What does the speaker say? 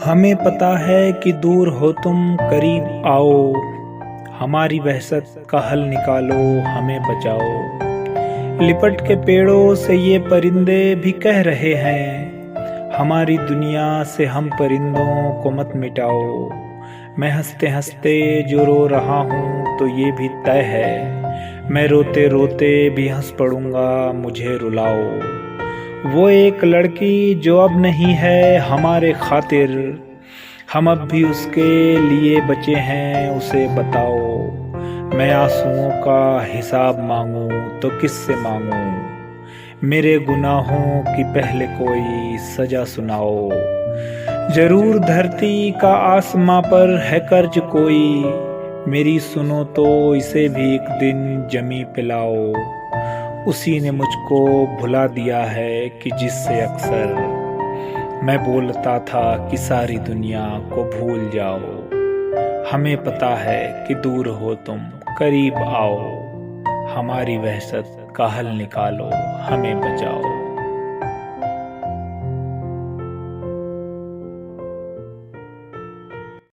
हमें पता है कि दूर हो तुम करीब आओ, हमारी वहशत का हल निकालो, हमें बचाओ। लिपट के पेड़ों से ये परिंदे भी कह रहे हैं, हमारी दुनिया से हम परिंदों को मत मिटाओ। मैं हंसते हंसते जो रो रहा हूँ तो ये भी तय है, मैं रोते रोते भी हंस पड़ूंगा, मुझे रुलाओ। वो एक लड़की जो अब नहीं है हमारे खातिर, हम अब भी उसके लिए बचे हैं, उसे बताओ। मैं आंसुओं का हिसाब मांगूं तो किससे मांगूं, मेरे गुनाहों की पहले कोई सजा सुनाओ। जरूर धरती का आसमां पर है कर्ज कोई, मेरी सुनो तो इसे भी एक दिन जमी पिलाओ। उसी ने मुझको भुला दिया है कि जिससे अक्सर मैं बोलता था कि सारी दुनिया को भूल जाओ। हमें पता है कि दूर हो तुम करीब आओ, हमारी वहशत का हल निकालो, हमें बचाओ।